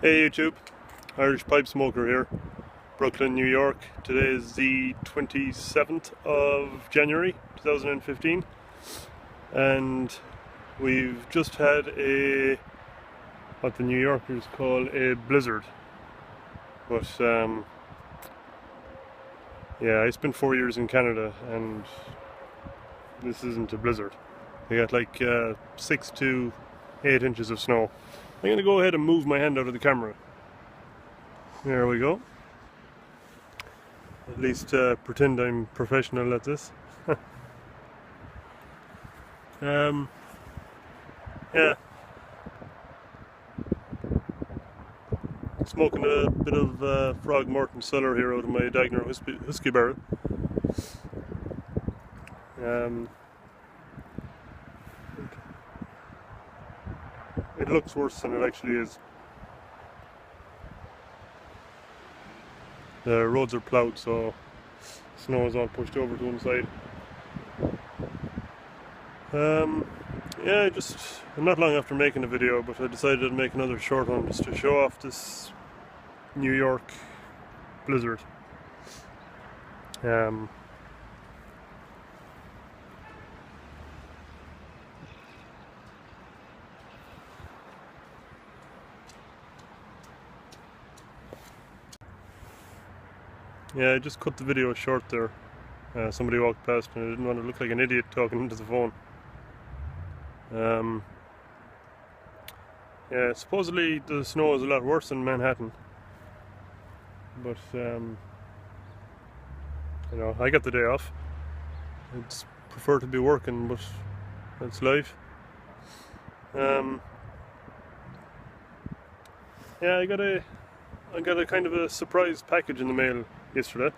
Hey YouTube, Irish Pipe Smoker here, Brooklyn, New York. Today is the 27th of January 2015 and we've just had what the New Yorkers call a blizzard. But yeah, I spent 4 years in Canada and this isn't a blizzard. We got like 6 to 8 inches of snow. I'm going to go ahead and move my hand out of the camera. There we go. At least pretend I'm professional at this. Yeah. Smoking a bit of Frog Morton Cellar here out of my Dagner whiskey barrel. It looks worse than it actually is. The roads are ploughed, so snow is all pushed over to one side. Yeah, I'm not long after making a video, but I decided to make another short one just to show off this New York blizzard. Yeah, I just cut the video short there. Somebody walked past and I didn't want to look like an idiot talking into the phone. Yeah, supposedly the snow is a lot worse in Manhattan. But, you know, I got the day off. I'd prefer to be working, but that's life. Yeah, I got a kind of a surprise package in the mail yesterday.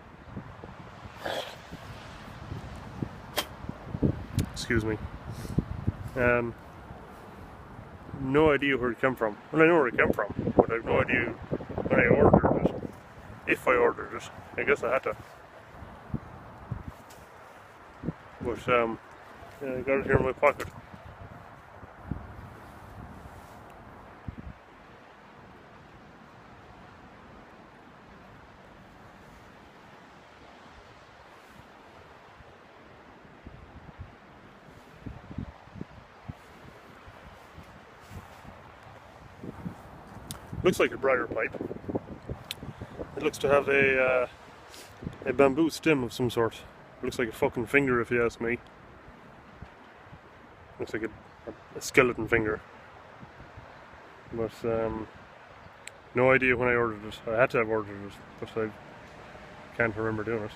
Excuse me. No idea where it came from. Well, I know where it came from, but I have no idea when I ordered it. If I ordered it, I guess I had to. But yeah, I got it here in my pocket. Looks like a briar pipe. It looks to have a bamboo stem of some sort. It looks like a fucking finger, if you ask me. Looks like a skeleton finger. But no idea when I ordered it. I had to have ordered it, but I can't remember doing it.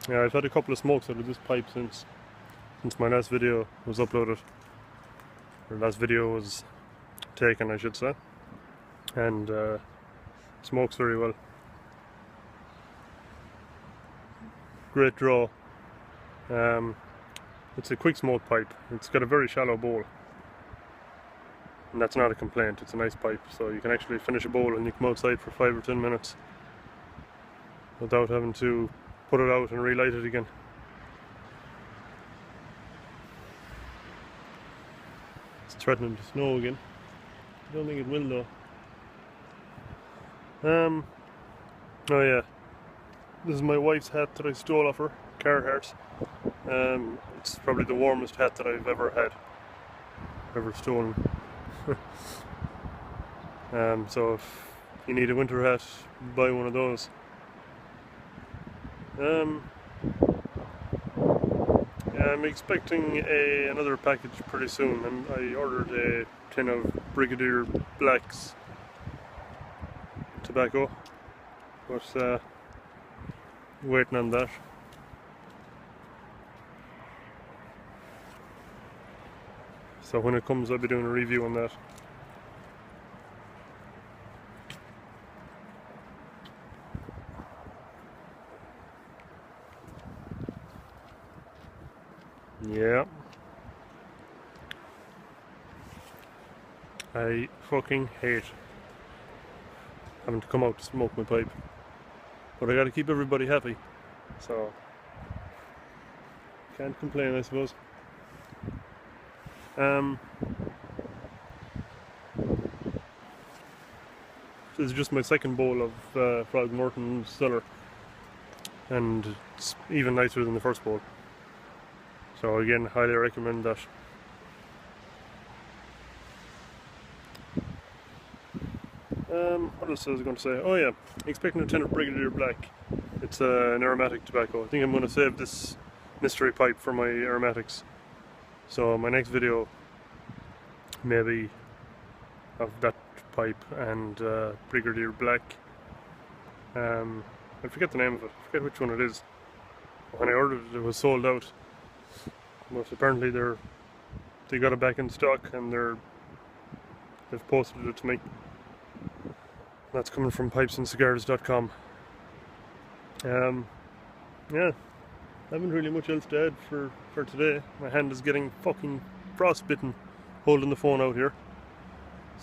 Yeah, I've had a couple of smokes out of this pipe since my last video was uploaded. Or last video was taken, I should say. And smokes very well. Great draw. It's a quick smoke pipe. It's got a very shallow bowl. And that's not a complaint, it's a nice pipe. So you can actually finish a bowl and you come outside for 5 or 10 minutes without having to put it out and relight it again. It's threatening to snow again. I don't think it will though. Oh yeah, this is my wife's hat that I stole off her, Carhartt. It's probably the warmest hat that I've ever had, ever stolen. So if you need a winter hat, buy one of those. Yeah, I'm expecting another package pretty soon. I ordered a tin of Brigadier Black's tobacco, but waiting on that. So when it comes, I'll be doing a review on that. Yeah. I fucking hate having to come out to smoke my pipe. But I gotta keep everybody happy. So Can't complain, I suppose. This is just my second bowl of Frog Morton Cellar, and it's even nicer than the first bowl. So again, highly recommend that. What else was I going to say? Oh yeah, expecting a tin of Brigadier Black. It's an aromatic tobacco. I think I'm going to save this mystery pipe for my aromatics. So my next video, maybe of that pipe and Brigadier Black. I forget the name of it. I forget which one it is. When I ordered it, it was sold out. But apparently they got it back in stock, and they've posted it to me. That's coming from pipesandcigars.com. Yeah, I haven't really much else to add for today. My hand is getting fucking frostbitten holding the phone out here.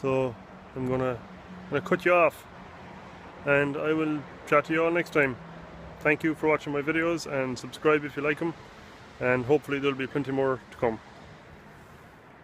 So I'm gonna cut you off, and I will chat to you all next time. Thank you for watching my videos, and subscribe if you like them, and hopefully there'll be plenty more to come.